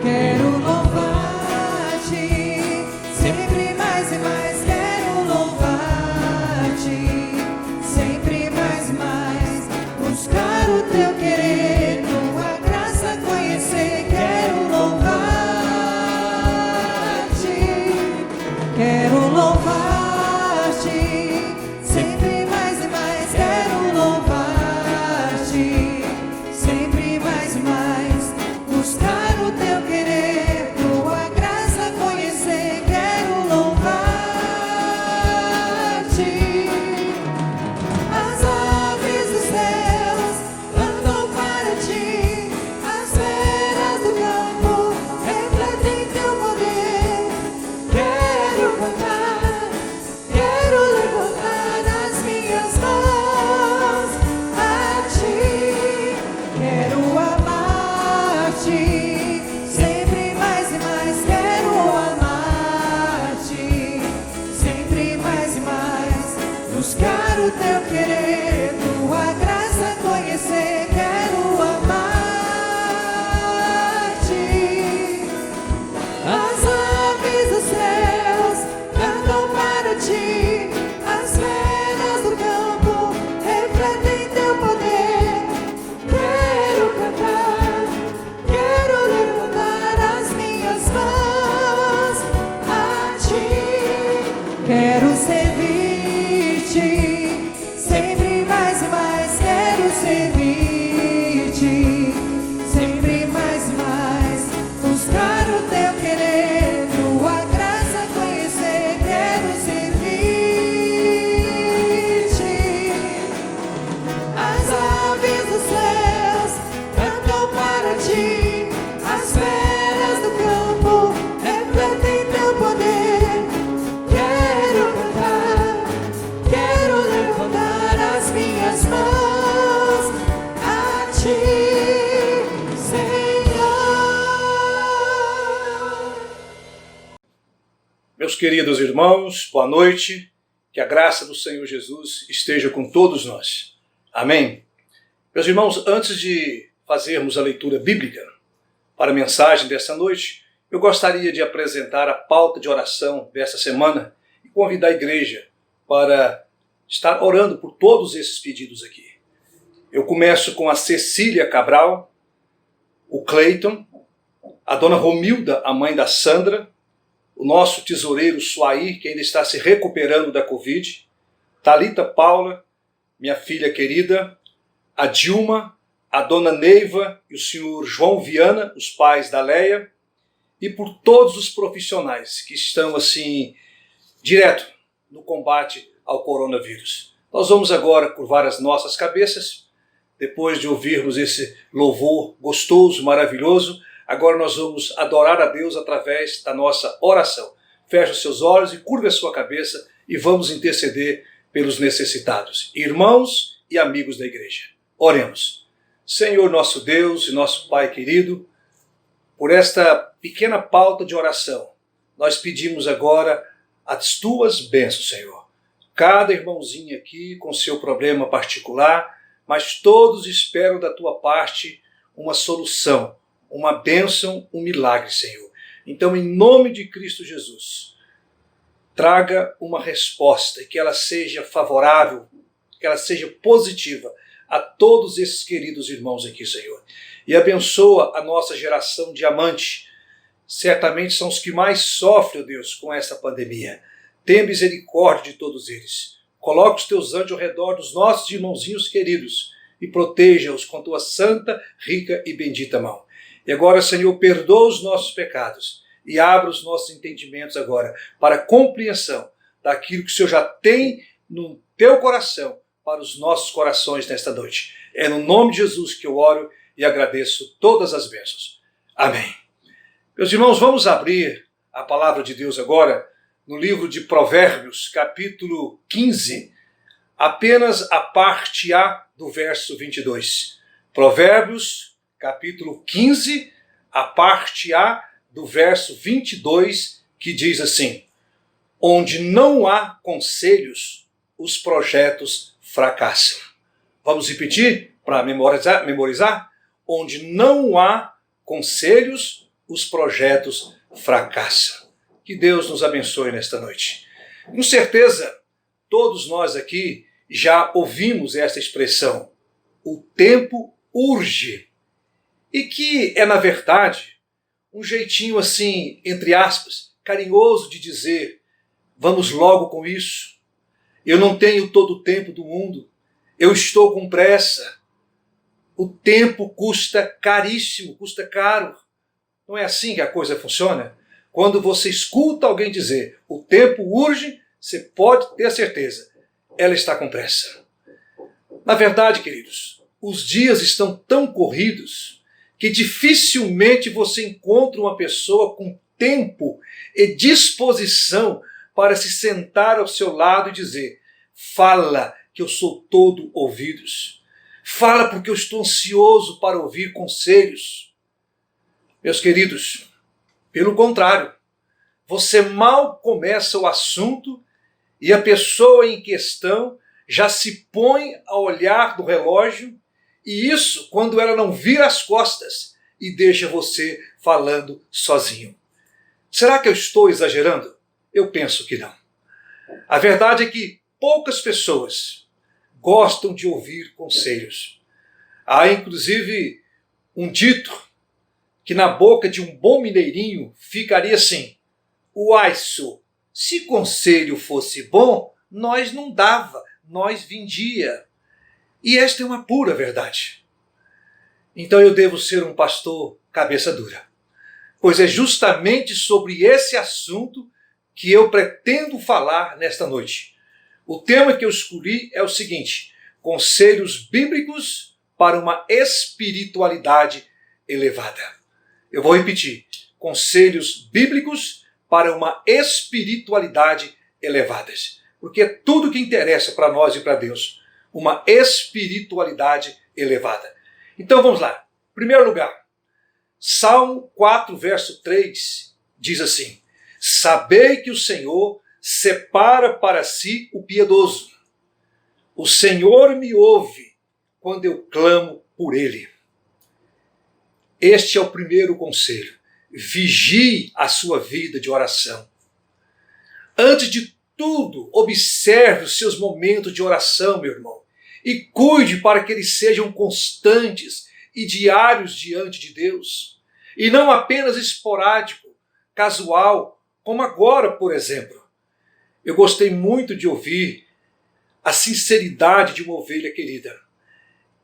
Quero louvar-te, sempre mais e mais. Quero louvar-te, sempre mais e mais. Buscar o teu querer, tua graça conhecer. Quero louvar-te, quero louvar-te, sempre mais e mais. Quero louvar-te, sempre mais e mais. Buscar o teu querer, tua graça conhecer. Quero louvar-te. As aves dos céus cantam para ti, as feras do campo refletem teu poder. Quero cantar, quero levantar as minhas mãos a ti. Quero amar-te, sempre mais e mais. Quero amar-te, sempre mais e mais. Buscar o teu querer, tua graça conhecer. Quero amar-te. As aves dos céus cantam para ti, as feras do campo refletem teu poder. Quero cantar, quero levantar as minhas mãos a ti. Quero servir-te, sempre mais e mais. Quero servir-te, sempre mais e mais. Buscar o teu querer, tua graça conhecer. Quero servir-te. As aves dos céus cantam para ti, as feras do campo refletem teu poder. Quero cantar, quero levantar as minhas mãos a ti, Senhor. Meus queridos irmãos, boa noite. Que a graça do Senhor Jesus esteja com todos nós. Amém. Meus irmãos, antes de fazermos a leitura bíblica para a mensagem desta noite, eu gostaria de apresentar a pauta de oração desta semana e convidar a igreja para estar orando por todos esses pedidos aqui. Eu começo com a Cecília Cabral, o Cleiton, a dona Romilda, a mãe da Sandra, o nosso tesoureiro Suair, que ainda está se recuperando da Covid, Thalita Paula, minha filha querida, a Dilma, a dona Neiva e o senhor João Viana, os pais da Leia, e por todos os profissionais que estão assim, direto no combate ao coronavírus. Nós vamos agora curvar as nossas cabeças, depois de ouvirmos esse louvor gostoso, maravilhoso. Agora nós vamos adorar a Deus através da nossa oração. Feche os seus olhos e curva a sua cabeça e vamos interceder pelos necessitados, irmãos e amigos da igreja. Oremos. Senhor nosso Deus e nosso Pai querido, por esta pequena pauta de oração, nós pedimos agora as tuas bênçãos, Senhor. Cada irmãozinho aqui com seu problema particular, mas todos esperam da tua parte uma solução, uma bênção, um milagre, Senhor. Então, em nome de Cristo Jesus, traga uma resposta e que ela seja favorável, que ela seja positiva a todos esses queridos irmãos aqui, Senhor. E abençoa a nossa geração diamante. Certamente são os que mais sofrem, ó Deus, com essa pandemia. Tenha misericórdia de todos eles. Coloque os teus anjos ao redor dos nossos irmãozinhos queridos e proteja-os com tua santa, rica e bendita mão. E agora, Senhor, perdoa os nossos pecados e abra os nossos entendimentos agora para a compreensão daquilo que o Senhor já tem no teu coração para os nossos corações nesta noite. É no nome de Jesus que eu oro e agradeço todas as bênçãos. Amém. Meus irmãos, vamos abrir a palavra de Deus agora no livro de Provérbios, capítulo 15, apenas a parte A do verso 22. Provérbios, capítulo 15, a parte A do verso 22, que diz assim: onde não há conselhos, os projetos fracassam. Vamos repetir para memorizar? Onde não há conselhos, os projetos fracassam. Que Deus nos abençoe nesta noite. Com certeza, todos nós aqui já ouvimos esta expressão, o tempo urge, e que é, na verdade, um jeitinho assim, entre aspas, carinhoso de dizer, vamos logo com isso, eu não tenho todo o tempo do mundo, eu estou com pressa, o tempo custa caríssimo, custa caro. Não é assim que a coisa funciona? Quando você escuta alguém dizer, o tempo urge, você pode ter certeza, ela está com pressa. Na verdade, queridos, os dias estão tão corridos que dificilmente você encontra uma pessoa com tempo e disposição para se sentar ao seu lado e dizer, fala que eu sou todo ouvidos. Fala porque eu estou ansioso para ouvir conselhos. Meus queridos, pelo contrário, você mal começa o assunto e a pessoa em questão já se põe a olhar do relógio, e isso quando ela não vira as costas e deixa você falando sozinho. Será que eu estou exagerando? Eu penso que não. A verdade é que poucas pessoas gostam de ouvir conselhos. Há inclusive um dito que na boca de um bom mineirinho ficaria assim, uai, sô, se conselho fosse bom, nós não dava, nós vendia. E esta é uma pura verdade. Então eu devo ser um pastor cabeça dura, pois é justamente sobre esse assunto que eu pretendo falar nesta noite. O tema que eu escolhi é o seguinte, conselhos bíblicos para uma espiritualidade elevada. Eu vou repetir, conselhos bíblicos para uma espiritualidade elevada. Porque é tudo que interessa para nós e para Deus, uma espiritualidade elevada. Então vamos lá. Em primeiro lugar, Salmo 4, verso 3, diz assim, sabei que o Senhor separa para si o piedoso. O Senhor me ouve quando eu clamo por ele. Este é o primeiro conselho. Vigie a sua vida de oração. Antes de tudo, observe os seus momentos de oração, meu irmão, e cuide para que eles sejam constantes e diários diante de Deus, e não apenas esporádico, casual, como agora, por exemplo. Eu gostei muito de ouvir a sinceridade de uma ovelha querida.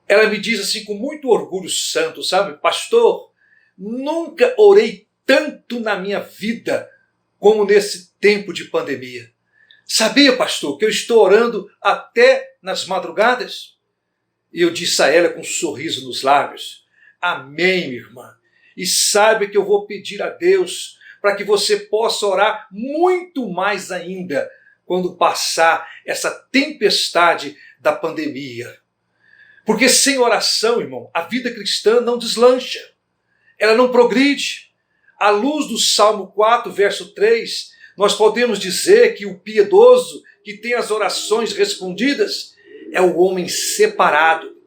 Ela me diz assim com muito orgulho santo, sabe? Pastor, nunca orei tanto na minha vida como nesse tempo de pandemia. Sabia, pastor, que eu estou orando até nas madrugadas? E eu disse a ela com um sorriso nos lábios, amém, minha irmã. E saiba que eu vou pedir a Deus para que você possa orar muito mais ainda quando passar essa tempestade da pandemia. Porque sem oração, irmão, a vida cristã não deslancha, ela não progride. À luz do Salmo 4, verso 3, nós podemos dizer que o piedoso, que tem as orações respondidas, é o homem separado.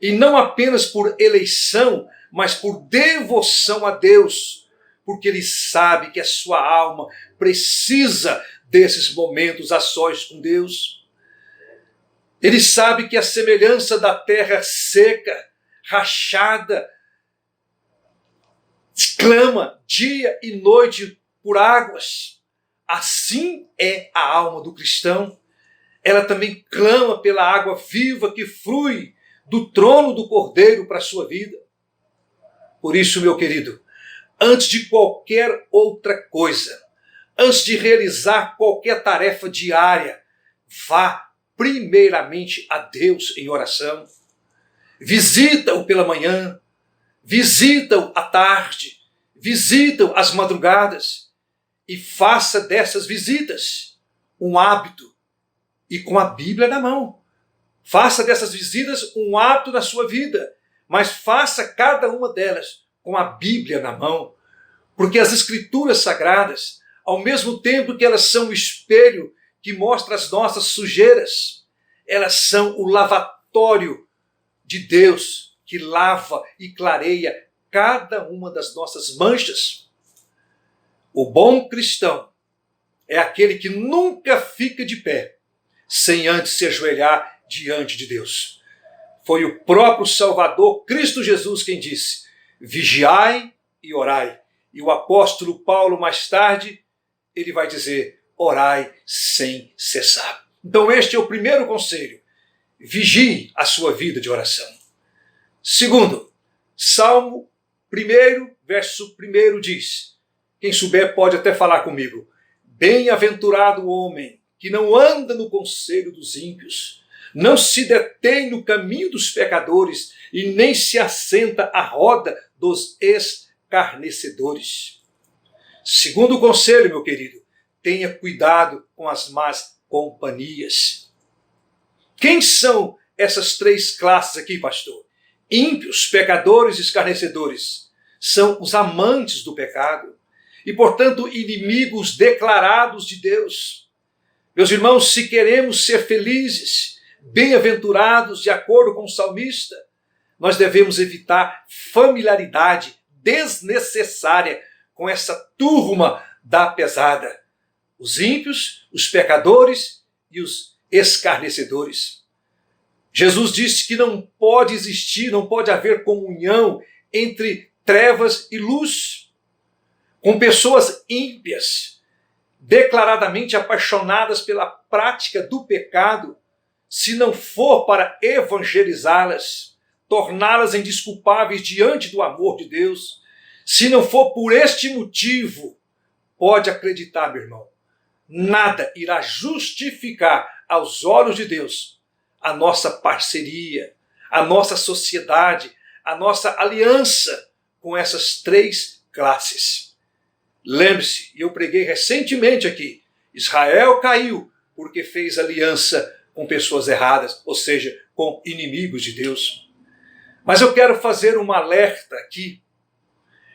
E não apenas por eleição, mas por devoção a Deus, porque ele sabe que a sua alma precisa desses momentos a sós com Deus. Ele sabe que a semelhança da terra seca, rachada, clama dia e noite por águas. Assim é a alma do cristão. Ela também clama pela água viva que flui do trono do Cordeiro para a sua vida. Por isso, meu querido, antes de qualquer outra coisa, antes de realizar qualquer tarefa diária, vá primeiramente a Deus em oração. Visita-o pela manhã, visita-o à tarde, visita-o às madrugadas e faça dessas visitas um hábito e com a Bíblia na mão. Faça dessas visitas um hábito na sua vida, mas faça cada uma delas com a Bíblia na mão, porque as Escrituras Sagradas, ao mesmo tempo que elas são o espelho que mostra as nossas sujeiras, elas são o lavatório de Deus que lava e clareia cada uma das nossas manchas. O bom cristão é aquele que nunca fica de pé sem antes se ajoelhar diante de Deus. Foi o próprio Salvador, Cristo Jesus, quem disse: vigiai e orai. E o apóstolo Paulo, mais tarde, ele vai dizer: orai sem cessar. Então este é o primeiro conselho. Vigie a sua vida de oração. Segundo, Salmo 1, verso 1 diz, quem souber pode até falar comigo: bem-aventurado o homem que não anda no conselho dos ímpios, não se detém no caminho dos pecadores e nem se assenta à roda dos escarnecedores. Segundo conselho, meu querido, tenha cuidado com as más companhias. Quem são essas três classes aqui, pastor? Ímpios, pecadores e escarnecedores. São os amantes do pecado e, portanto, inimigos declarados de Deus. Meus irmãos, se queremos ser felizes, bem-aventurados, de acordo com o salmista, nós devemos evitar familiaridade desnecessária com essa turma da pesada. Os ímpios, os pecadores e os escarnecedores. Jesus disse que não pode existir, não pode haver comunhão entre trevas e luz. Com pessoas ímpias, declaradamente apaixonadas pela prática do pecado, se não for para evangelizá-las, torná-las indesculpáveis diante do amor de Deus, se não for por este motivo, pode acreditar, meu irmão, nada irá justificar aos olhos de Deus a nossa parceria, a nossa sociedade, a nossa aliança com essas três classes. Lembre-se, eu preguei recentemente aqui, Israel caiu porque fez aliança com pessoas erradas, ou seja, com inimigos de Deus. Mas eu quero fazer um alerta aqui.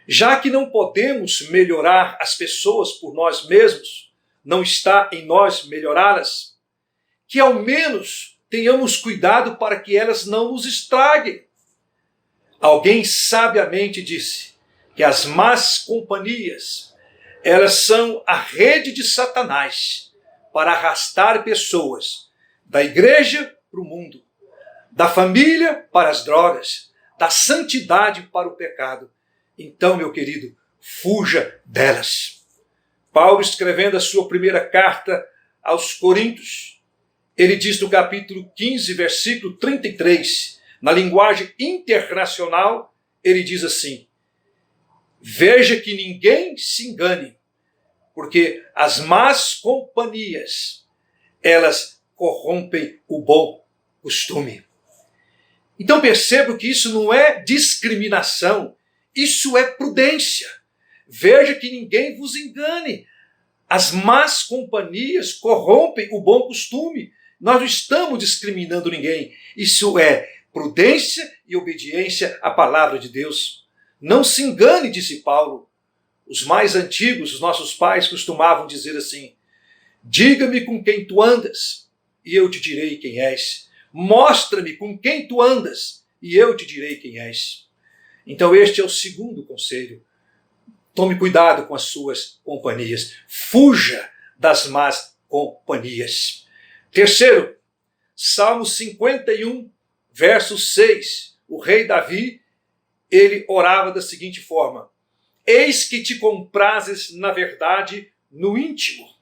Já que não podemos melhorar as pessoas por nós mesmos, não está em nós melhorá-las, que ao menos tenhamos cuidado para que elas não nos estraguem. Alguém sabiamente disse que as más companhias, elas são a rede de Satanás para arrastar pessoas da igreja para o mundo, da família para as drogas, da santidade para o pecado. Então, meu querido, fuja delas. Paulo, escrevendo a sua primeira carta aos Coríntios, ele diz no capítulo 15, versículo 33, na linguagem internacional, ele diz assim: veja que ninguém se engane, porque as más companhias, elas corrompem o bom costume. Então percebo que isso não é discriminação, isso é prudência. Veja que ninguém vos engane. As más companhias corrompem o bom costume. Nós não estamos discriminando ninguém. Isso é prudência e obediência à palavra de Deus. Não se engane, disse Paulo. Os mais antigos, os nossos pais, costumavam dizer assim: diga-me com quem tu andas, e eu te direi quem és. Mostra-me com quem tu andas, e eu te direi quem és. Então este é o segundo conselho. Tome cuidado com as suas companhias. Fuja das más companhias. Terceiro, Salmo 51, verso 6. O rei Davi, ele orava da seguinte forma: eis que te comprazes na verdade no íntimo.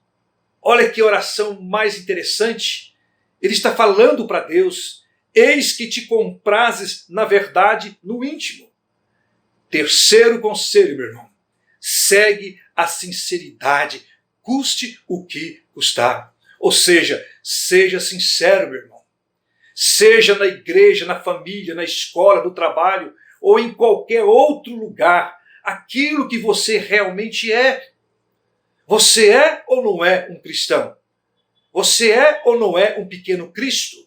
Olha que oração mais interessante. Ele está falando para Deus: eis que te comprazes na verdade no íntimo. Terceiro conselho, meu irmão: segue a sinceridade, custe o que custar. Ou seja, seja sincero, meu irmão. Seja na igreja, na família, na escola, no trabalho ou em qualquer outro lugar, aquilo que você realmente é. Você é ou não é um cristão? Você é ou não é um pequeno Cristo?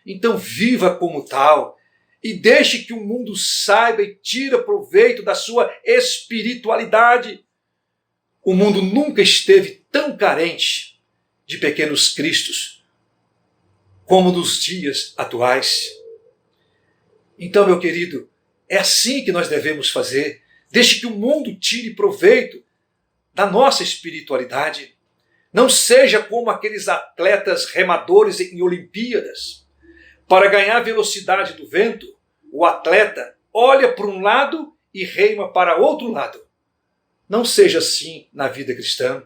Então viva como tal e deixe que o mundo saiba e tire proveito da sua espiritualidade. O mundo nunca esteve tão carente de pequenos cristos como nos dias atuais. Então, meu querido, É assim que nós devemos fazer. Deixe que o mundo tire proveito da nossa espiritualidade. Não seja como aqueles atletas remadores em Olimpíadas. Para ganhar a velocidade do vento, o atleta olha para um lado e reima para outro lado. Não seja assim na vida cristã.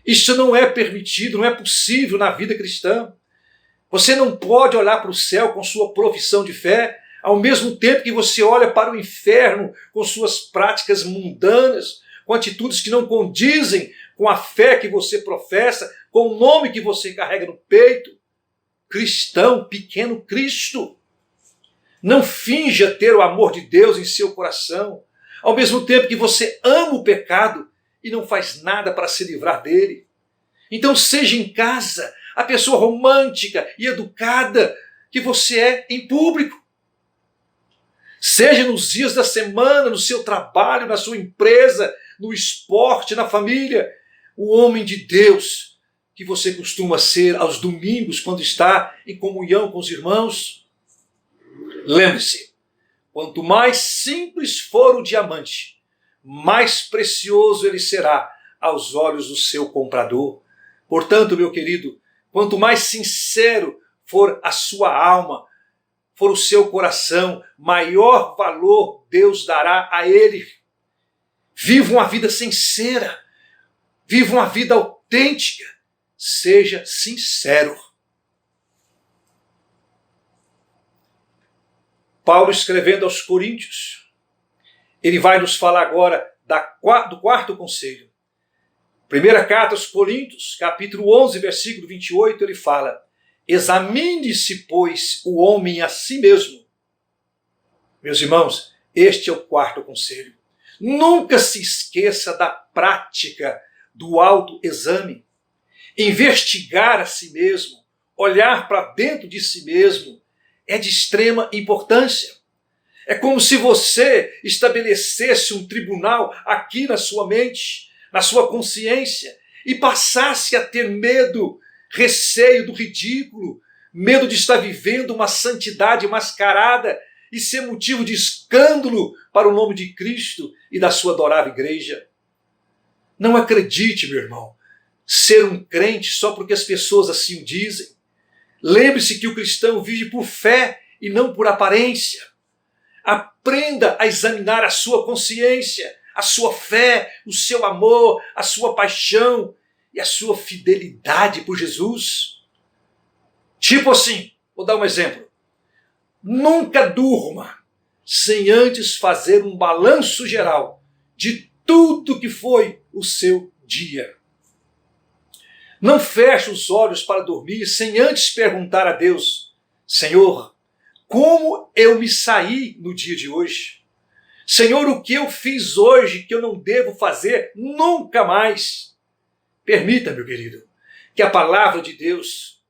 Isso não é permitido, não é possível na vida cristã. Você não pode olhar para o céu com sua profissão de fé, ao mesmo tempo que você olha para o inferno com suas práticas mundanas, com atitudes que não condizem com a fé que você professa, com o nome que você carrega no peito. Cristão, pequeno Cristo. Não finja ter o amor de Deus em seu coração, ao mesmo tempo que você ama o pecado e não faz nada para se livrar dele. Então seja em casa a pessoa romântica e educada que você é em público. Seja nos dias da semana, no seu trabalho, na sua empresa, no esporte, na família, o homem de Deus que você costuma ser aos domingos quando está em comunhão com os irmãos. Lembre-se, quanto mais simples for o diamante, mais precioso ele será aos olhos do seu comprador. Portanto, meu querido, quanto mais sincero for a sua alma, for o seu coração, maior valor Deus dará a ele. Viva uma vida sincera, viva uma vida autêntica, seja sincero. Paulo, escrevendo aos Coríntios, ele vai nos falar agora do quarto conselho. Primeira carta aos Coríntios, capítulo 11, versículo 28, ele fala: examine-se, pois, o homem a si mesmo. Meus irmãos, este é o quarto conselho. Nunca se esqueça da prática do autoexame. Investigar a si mesmo, olhar para dentro de si mesmo, é de extrema importância. É como se você estabelecesse um tribunal aqui na sua mente, na sua consciência, e passasse a ter medo, receio do ridículo, medo de estar vivendo uma santidade mascarada e ser motivo de escândalo para o nome de Cristo e da sua adorável igreja. Não acredite, meu irmão, ser um crente só porque as pessoas assim o dizem. Lembre-se que o cristão vive por fé e não por aparência. Aprenda a examinar a sua consciência, a sua fé, o seu amor, a sua paixão e a sua fidelidade por Jesus. Tipo assim, vou dar um exemplo. Nunca durma sem antes fazer um balanço geral de tudo que foi o seu dia. Não feche os olhos para dormir sem antes perguntar a Deus: Senhor, como eu me saí no dia de hoje? Senhor, o que eu fiz hoje que eu não devo fazer nunca mais? Permita, meu querido, que a palavra de Deus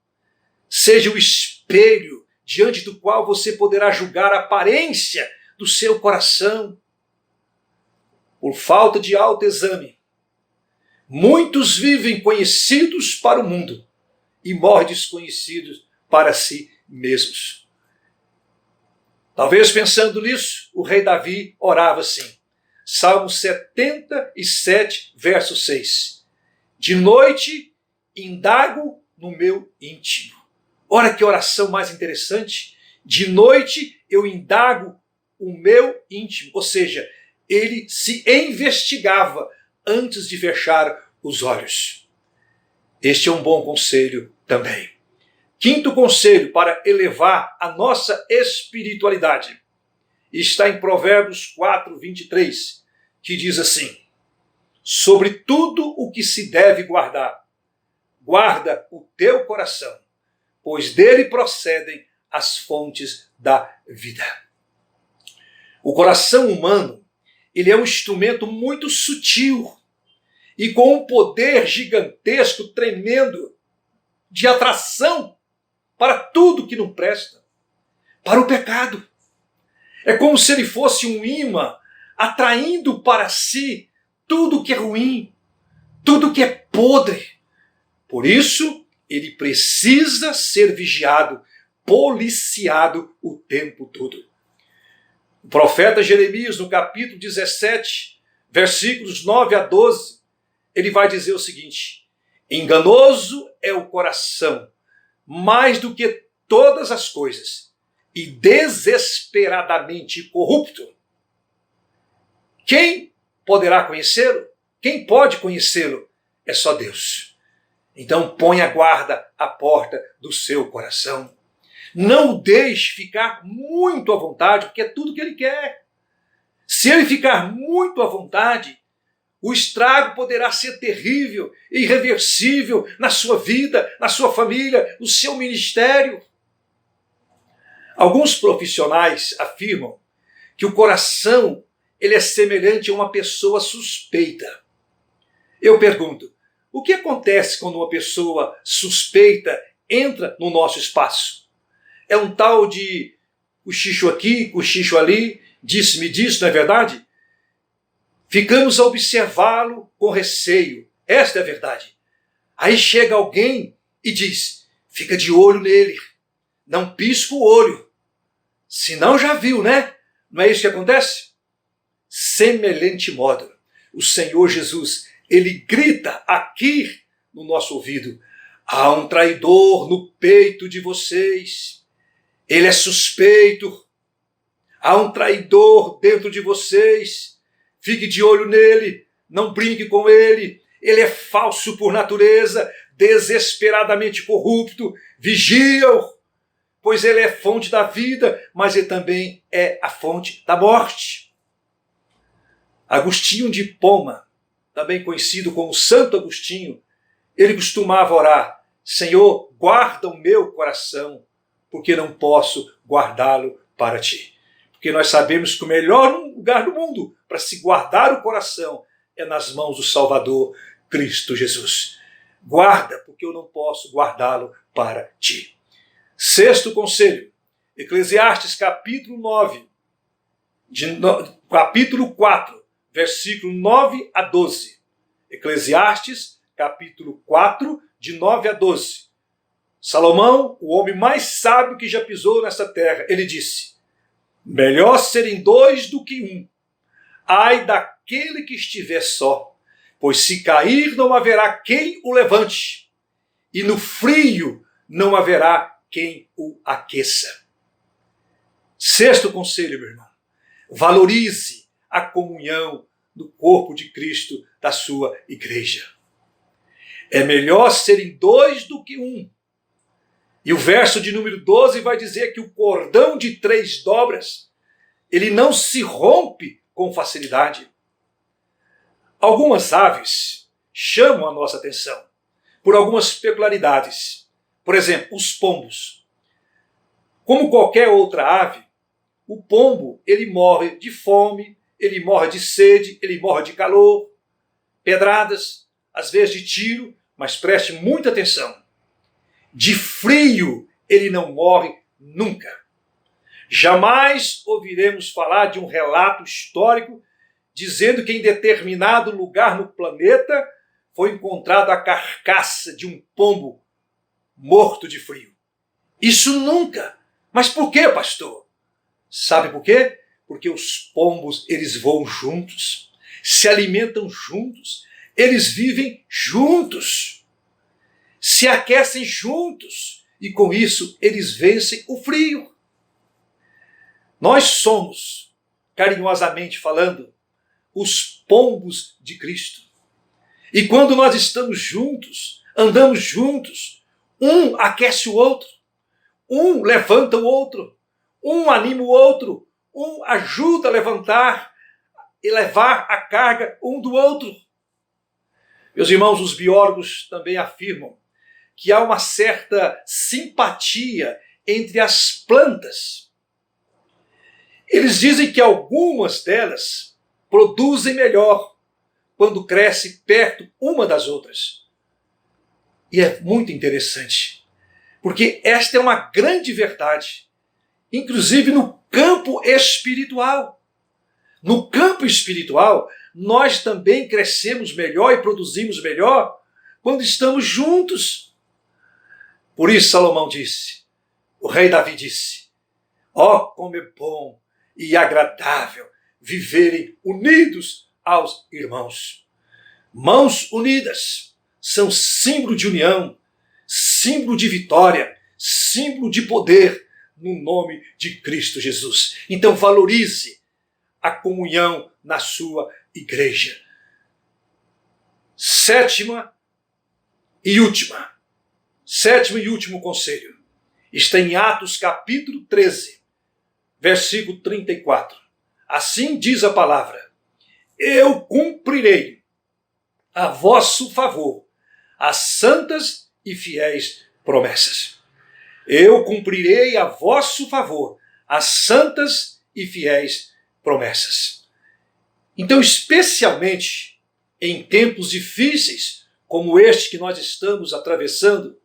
seja o espelho diante do qual você poderá julgar a aparência do seu coração. Por falta de autoexame, muitos vivem conhecidos para o mundo e morrem desconhecidos para si mesmos. Talvez pensando nisso, o rei Davi orava assim. Salmo 77, verso 6. De noite indago no meu íntimo. Ora que oração mais interessante. De noite eu indago o meu íntimo. Ou seja, ele se investigava antes de fechar os olhos. Este é um bom conselho também. Quinto conselho para elevar a nossa espiritualidade está em Provérbios 4, 23, que diz assim: sobre tudo o que se deve guardar, guarda o teu coração, pois dele procedem as fontes da vida. O coração humano, ele é um instrumento muito sutil e com um poder gigantesco, tremendo, de atração para tudo que não presta, para o pecado. É como se ele fosse um imã atraindo para si tudo que é ruim, tudo que é podre. Por isso, ele precisa ser vigiado, policiado o tempo todo. O profeta Jeremias, no capítulo 17, versículos 9 a 12, ele vai dizer o seguinte: enganoso é o coração, mais do que todas as coisas, e desesperadamente corrupto. Quem poderá conhecê-lo? Quem pode conhecê-lo? É só Deus. Então ponha guarda à porta do seu coração. Não o deixe ficar muito à vontade, porque é tudo que ele quer. Se ele ficar muito à vontade, o estrago poderá ser terrível, irreversível na sua vida, na sua família, no seu ministério. Alguns profissionais afirmam que o coração ele é semelhante a uma pessoa suspeita. Eu pergunto, o que acontece quando uma pessoa suspeita entra no nosso espaço? É um tal de cochicho aqui, cochicho ali, disse-me disso, não é verdade? Ficamos a observá-lo com receio. Esta é a verdade. Aí chega alguém e diz, fica de olho nele, não pisca o olho. Senão já viu, né? Não é isso que acontece? Semelhante modo, o Senhor Jesus, ele grita aqui no nosso ouvido, há um traidor no peito de vocês. Ele é suspeito. Há um traidor dentro de vocês. Fique de olho nele. Não brinque com ele. Ele é falso por natureza, desesperadamente corrupto. Vigia-o, pois ele é fonte da vida, mas ele também é a fonte da morte. Agostinho de Hipona, também conhecido como Santo Agostinho, ele costumava orar, Senhor, guarda o meu coração, porque não posso guardá-lo para ti. Porque nós sabemos que o melhor lugar do mundo para se guardar o coração é nas mãos do Salvador, Cristo Jesus. Guarda, porque eu não posso guardá-lo para ti. Sexto conselho, Eclesiastes capítulo 4, versículo 9 a 12. Eclesiastes capítulo 4, de 9 a 12. Salomão, o homem mais sábio que já pisou nessa terra, ele disse, melhor serem dois do que um. Ai daquele que estiver só, pois se cair não haverá quem o levante, e no frio não haverá quem o aqueça. Sexto conselho, meu irmão, valorize a comunhão do corpo de Cristo, da sua igreja. É melhor serem dois do que um. E o verso de número 12 vai dizer que o cordão de 3 dobras, ele não se rompe com facilidade. Algumas aves chamam a nossa atenção por algumas peculiaridades. Por exemplo, os pombos. Como qualquer outra ave, o pombo ele morre de fome, ele morre de sede, ele morre de calor, pedradas, às vezes de tiro, mas preste muita atenção. De frio ele não morre nunca. Jamais ouviremos falar de um relato histórico dizendo que em determinado lugar no planeta foi encontrada a carcaça de um pombo morto de frio. Isso nunca. Mas por quê, pastor? Sabe por quê? Porque os pombos, eles voam juntos, se alimentam juntos, eles vivem juntos, se aquecem juntos e com isso eles vencem o frio. Nós somos, carinhosamente falando, os pombos de Cristo. E quando nós estamos juntos, andamos juntos, um aquece o outro, um levanta o outro, um anima o outro, um ajuda a levantar e levar a carga um do outro. Meus irmãos, os biólogos também afirmam que há uma certa simpatia entre as plantas. Eles dizem que algumas delas produzem melhor quando crescem perto uma das outras. E é muito interessante, porque esta é uma grande verdade, inclusive no campo espiritual. No campo espiritual, nós também crescemos melhor e produzimos melhor quando estamos juntos. Por isso Salomão disse, o rei Davi disse, ó, como é bom e agradável viverem unidos aos irmãos. Mãos unidas são símbolo de união, símbolo de vitória, símbolo de poder no nome de Cristo Jesus. Então valorize a comunhão na sua igreja. Sétimo e último conselho. Está em Atos capítulo 13, versículo 34. Assim diz a palavra: eu cumprirei a vosso favor as santas e fiéis promessas. Eu cumprirei a vosso favor as santas e fiéis promessas. Então, especialmente em tempos difíceis, como este que nós estamos atravessando,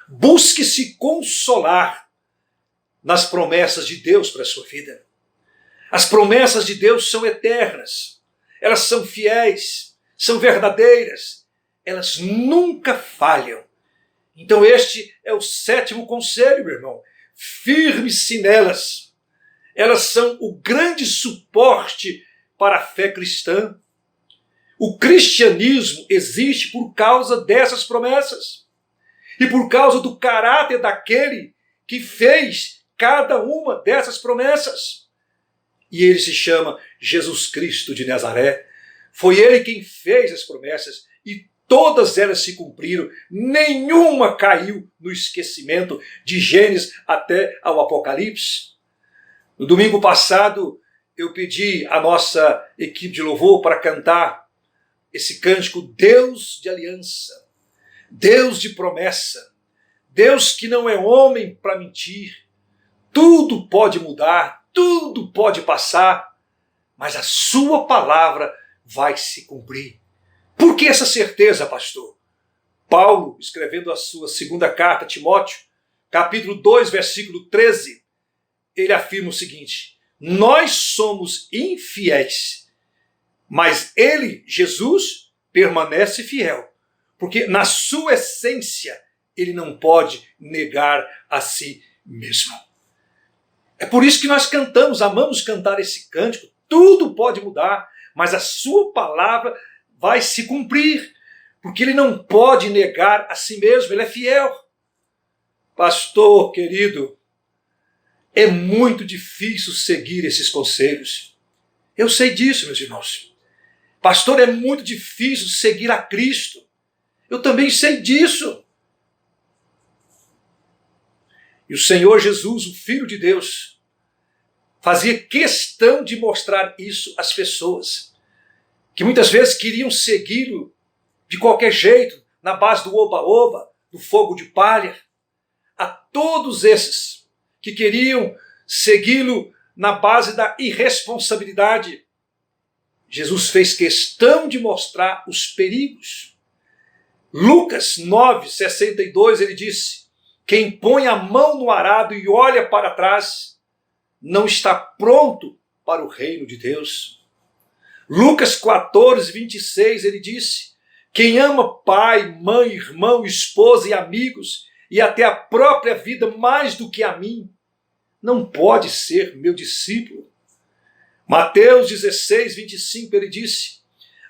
busque se consolar nas promessas de Deus para a sua vida. As promessas de Deus são eternas, elas são fiéis, são verdadeiras, elas nunca falham. Então este é o sétimo conselho, meu irmão. Firme-se nelas. Elas são o grande suporte para a fé cristã. O cristianismo existe por causa dessas promessas e por causa do caráter daquele que fez cada uma dessas promessas. E ele se chama Jesus Cristo de Nazaré. Foi ele quem fez as promessas e todas elas se cumpriram. Nenhuma caiu no esquecimento, de Gênesis até ao Apocalipse. No domingo passado, eu pedi à nossa equipe de louvor para cantar esse cântico: Deus de aliança, Deus de promessa, Deus que não é homem para mentir. Tudo pode mudar, tudo pode passar, mas a sua palavra vai se cumprir. Por que essa certeza, pastor? Paulo, escrevendo a sua segunda carta a Timóteo, capítulo 2, versículo 13, ele afirma o seguinte: nós somos infiéis, mas ele, Jesus, permanece fiel, porque na sua essência ele não pode negar a si mesmo. É por isso que nós cantamos, amamos cantar esse cântico. Tudo pode mudar, mas a sua palavra vai se cumprir, porque ele não pode negar a si mesmo, ele é fiel. Pastor querido, é muito difícil seguir esses conselhos. Eu sei disso, meus irmãos. Pastor, é muito difícil seguir a Cristo. Eu também sei disso. E o Senhor Jesus, o Filho de Deus, fazia questão de mostrar isso às pessoas, que muitas vezes queriam segui-lo de qualquer jeito, na base do oba-oba, do fogo de palha. A todos esses que queriam segui-lo na base da irresponsabilidade, Jesus fez questão de mostrar os perigos. Lucas 9:62, ele disse: quem põe a mão no arado e olha para trás, não está pronto para o reino de Deus. Lucas 14:26, ele disse: quem ama pai, mãe, irmão, esposa e amigos, e até a própria vida mais do que a mim, não pode ser meu discípulo. Mateus 16:25, ele disse: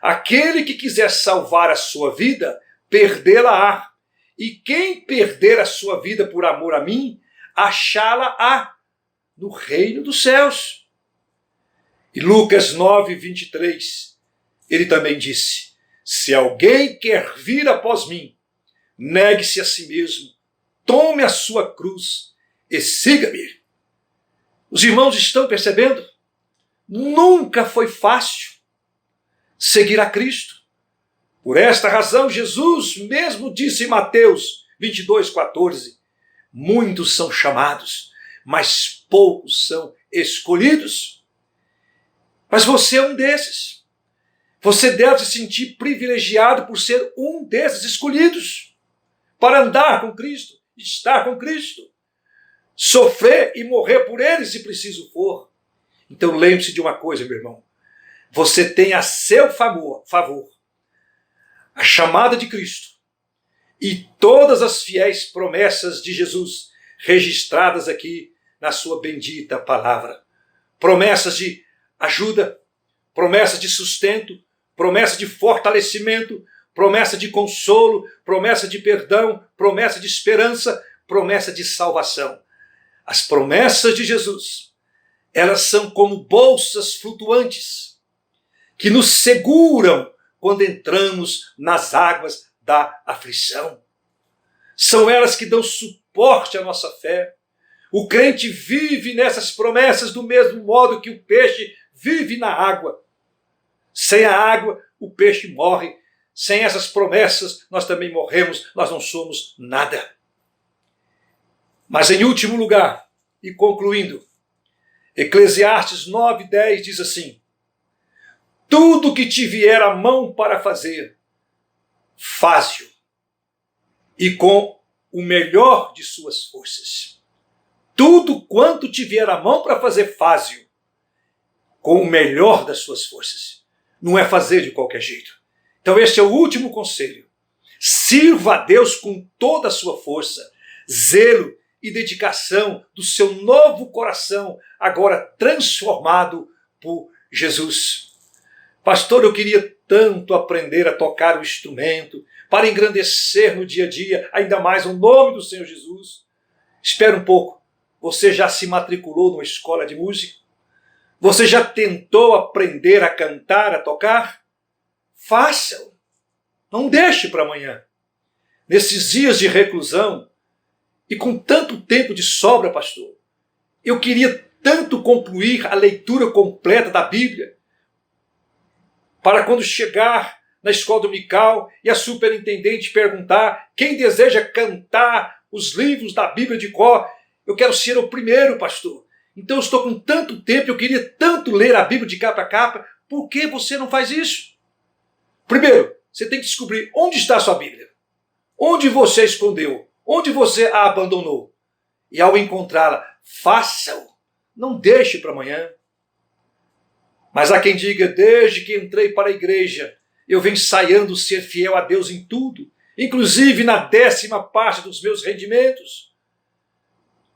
aquele que quiser salvar a sua vida, perdê-la-á. E quem perder a sua vida por amor a mim, achá-la-á no reino dos céus. E Lucas 9:23, ele também disse: se alguém quer vir após mim, negue-se a si mesmo, tome a sua cruz e siga-me. Os irmãos estão percebendo? Nunca foi fácil seguir a Cristo. Por esta razão, Jesus mesmo disse em Mateus 22:14, muitos são chamados, mas poucos são escolhidos. Mas você é um desses. Você deve se sentir privilegiado por ser um desses escolhidos, para andar com Cristo, estar com Cristo, sofrer e morrer por Ele se preciso for. Então lembre-se de uma coisa, meu irmão, você tem a seu favor a chamada de Cristo e todas as fiéis promessas de Jesus registradas aqui na sua bendita palavra. promessas de ajuda, promessa de sustento, promessa de fortalecimento, promessa de consolo, promessa de perdão, promessa de esperança, promessa de salvação. As promessas de Jesus, elas são como bolsas flutuantes que nos seguram quando entramos nas águas da aflição. São elas que dão suporte à nossa fé. O crente vive nessas promessas do mesmo modo que o peixe vive na água. Sem a água, o peixe morre. Sem essas promessas, nós também morremos, nós não somos nada. Mas em último lugar, e concluindo, Eclesiastes 9:10 diz assim: tudo que te vier à mão para fazer, faze-o, e com o melhor de suas forças. Tudo quanto te vier à mão para fazer, faze-o, com o melhor das suas forças. Não é fazer de qualquer jeito. Então este é o último conselho. Sirva a Deus com toda a sua força, zelo e dedicação do seu novo coração, agora transformado por Jesus. Pastor, eu queria tanto aprender a tocar o instrumento, para engrandecer no dia a dia, ainda mais o nome do Senhor Jesus. Espera um pouco. Você já se matriculou numa escola de música? Você já tentou aprender a cantar, a tocar? Faça-o. Não deixe para amanhã. Nesses dias de reclusão, e com tanto tempo de sobra, pastor, eu queria tanto concluir a leitura completa da Bíblia, para quando chegar na escola dominical e a superintendente perguntar quem deseja cantar os livros da Bíblia de cor, eu quero ser o primeiro, pastor. Então eu estou com tanto tempo, eu queria tanto ler a Bíblia de capa a capa, por que você não faz isso? Primeiro, você tem que descobrir onde está a sua Bíblia, onde você a escondeu, onde você a abandonou. E ao encontrá-la, faça-o, não deixe para amanhã. Mas há quem diga, desde que entrei para a igreja, eu venho ensaiando ser fiel a Deus em tudo, inclusive na 10ª parte dos meus rendimentos.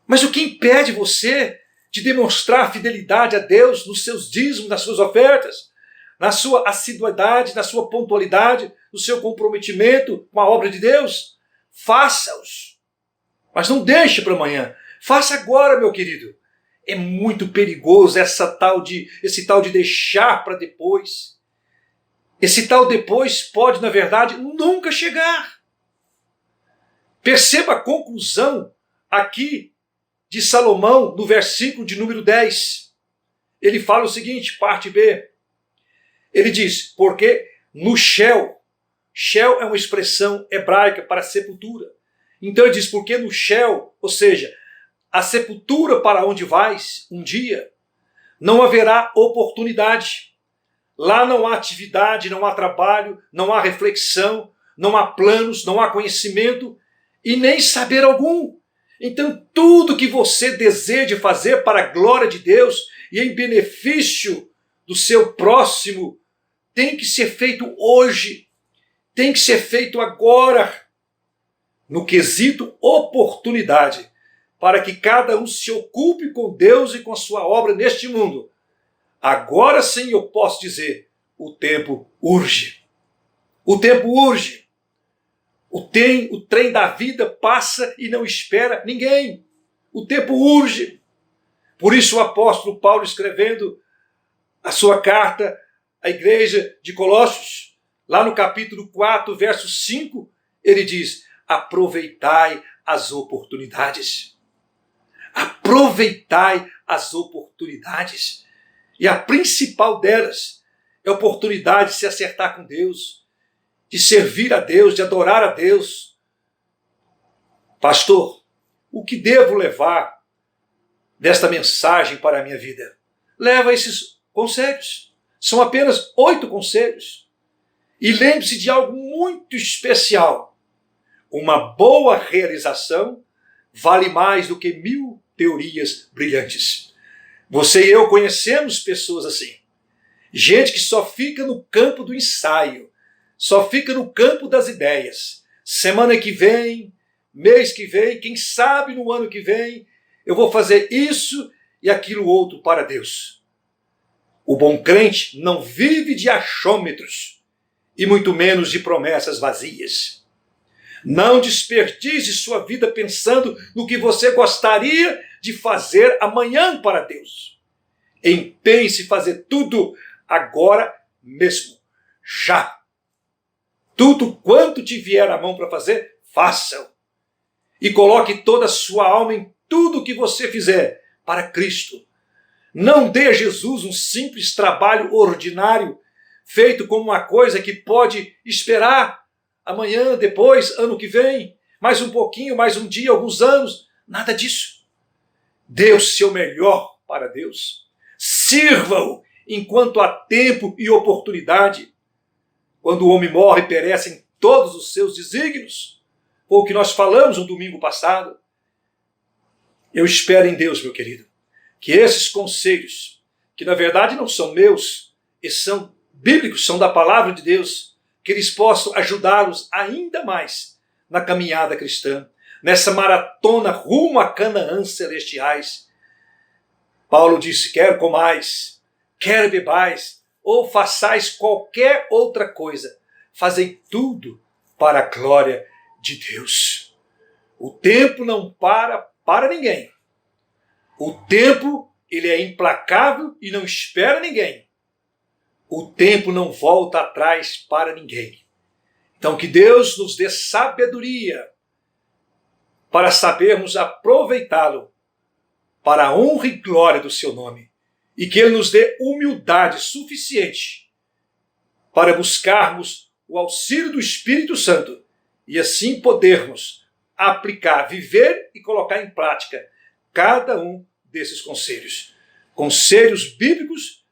Mas o que impede você de demonstrar fidelidade a Deus nos seus dízimos, nas suas ofertas, na sua assiduidade, na sua pontualidade, no seu comprometimento com a obra de Deus? Faça-os. Mas não deixe para amanhã. Faça agora, meu querido. É muito perigoso esse tal de deixar para depois. Esse tal depois pode, na verdade, nunca chegar. Perceba a conclusão aqui de Salomão no versículo de número 10. Ele fala o seguinte, parte B. Ele diz, porque no Sheol é uma expressão hebraica para sepultura. Então ele diz, porque no Sheol, ou seja, a sepultura para onde vais um dia, não haverá oportunidade. Lá não há atividade, não há trabalho, não há reflexão, não há planos, não há conhecimento e nem saber algum. Então tudo que você deseja fazer para a glória de Deus e em benefício do seu próximo tem que ser feito hoje, tem que ser feito agora, no quesito oportunidade, para que cada um se ocupe com Deus e com a sua obra neste mundo. Agora sim eu posso dizer, o tempo urge. O tempo urge. O trem da vida passa e não espera ninguém. O tempo urge. Por isso o apóstolo Paulo, escrevendo a sua carta à igreja de Colossos, lá no capítulo 4, verso 5, ele diz, aproveitai as oportunidades. Aproveitai as oportunidades. E a principal delas é a oportunidade de se acertar com Deus, de servir a Deus, de adorar a Deus. Pastor, o que devo levar desta mensagem para a minha vida? Leva esses conselhos. São apenas 8 conselhos. E lembre-se de algo muito especial. Uma boa realização vale mais do que 1000 teorias brilhantes. Você e eu conhecemos pessoas assim. Gente que só fica no campo do ensaio, só fica no campo das ideias. Semana que vem, mês que vem, quem sabe no ano que vem, eu vou fazer isso e aquilo outro para Deus. O bom crente não vive de achômetros e muito menos de promessas vazias. Não desperdice sua vida pensando no que você gostaria de fazer amanhã para Deus. Empenhe-se em fazer tudo agora mesmo, já. Tudo quanto te vier à mão para fazer, faça-o. E coloque toda a sua alma em tudo que você fizer para Cristo. Não dê a Jesus um simples trabalho ordinário, feito como uma coisa que pode esperar amanhã, depois, ano que vem, mais um pouquinho, mais um dia, alguns anos. Nada disso. Dê o seu melhor para Deus. Sirva-o enquanto há tempo e oportunidade. Quando o homem morre, perecem todos os seus desígnios. Foi o que nós falamos no domingo passado. Eu espero em Deus, meu querido, que esses conselhos, que na verdade não são meus, eles são bíblicos, são da palavra de Deus, que eles possam ajudá-los ainda mais na caminhada cristã, nessa maratona rumo a Canaã celestiais. Paulo disse, quer comais, quer bebais, ou façais qualquer outra coisa, fazei tudo para a glória de Deus. O tempo não para ninguém. O tempo, ele é implacável e não espera ninguém. O tempo não volta atrás para ninguém. Então que Deus nos dê sabedoria para sabermos aproveitá-lo para a honra e glória do seu nome. E que Ele nos dê humildade suficiente para buscarmos o auxílio do Espírito Santo e assim podermos aplicar, viver e colocar em prática cada um desses conselhos. Conselhos bíblicos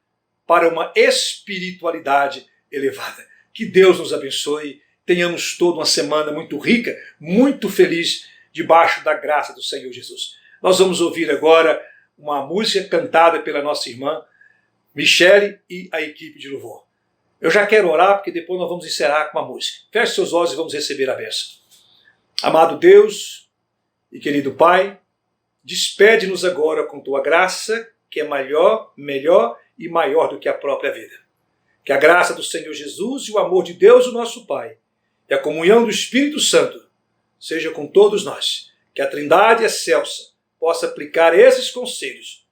para uma espiritualidade elevada. Que Deus nos abençoe. Tenhamos toda uma semana muito rica, muito feliz, debaixo da graça do Senhor Jesus. Nós vamos ouvir agora uma música cantada pela nossa irmã Michele e a equipe de louvor. Eu já quero orar, porque depois nós vamos encerrar com uma música. Feche seus olhos e vamos receber a bênção. Amado Deus e querido Pai, despede-nos agora com tua graça, que é melhor e maior do que a própria vida. Que a graça do Senhor Jesus e o amor de Deus, o nosso Pai, e a comunhão do Espírito Santo seja com todos nós. Que a Trindade excelsa possa aplicar esses conselhos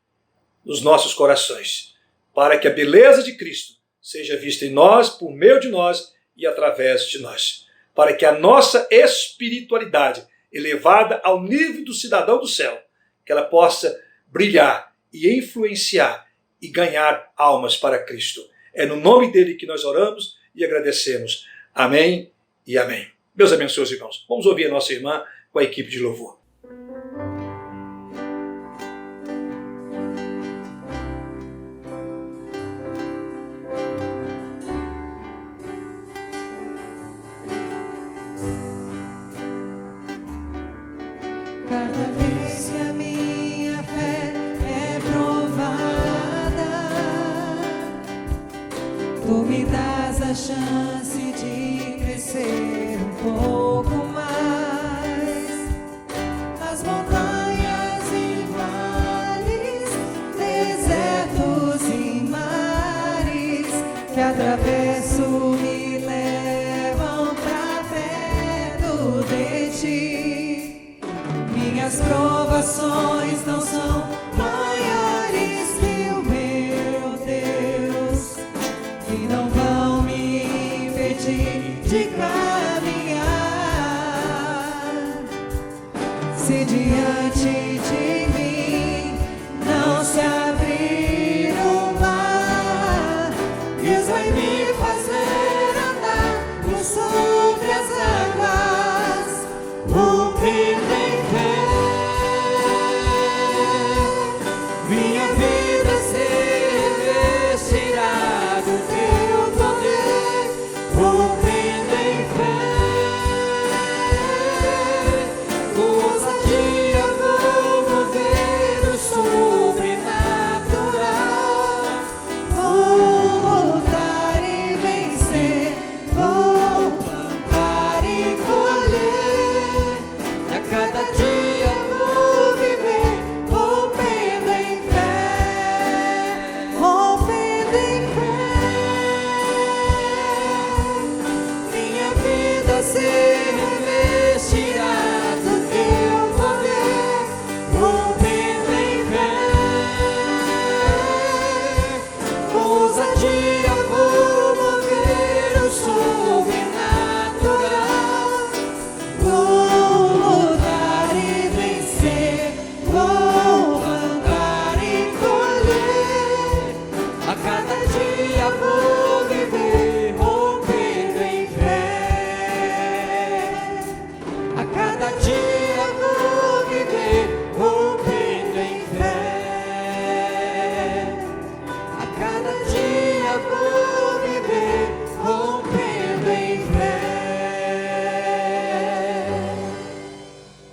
nos nossos corações, para que a beleza de Cristo seja vista em nós, por meio de nós e através de nós. Para que a nossa espiritualidade, elevada ao nível do cidadão do céu, que ela possa brilhar e influenciar e ganhar almas para Cristo. É no nome dele que nós oramos e agradecemos. Amém e amém. Deus abençoe os irmãos. Vamos ouvir a nossa irmã com a equipe de louvor. Cada vez que a minha fé é provada, tu me dás a chance de crescer um pouco mais. As montanhas e vales, desertos e mares que atravesso me levam pra perto de ti. Minhas provações não são maiores que o meu Deus, e não vão me impedir de caminhar. Se diante de mim não se abrir o mar, Deus vai me fazer andar por sobre as águas. O primeiro minha vida se revestirá do teu poder.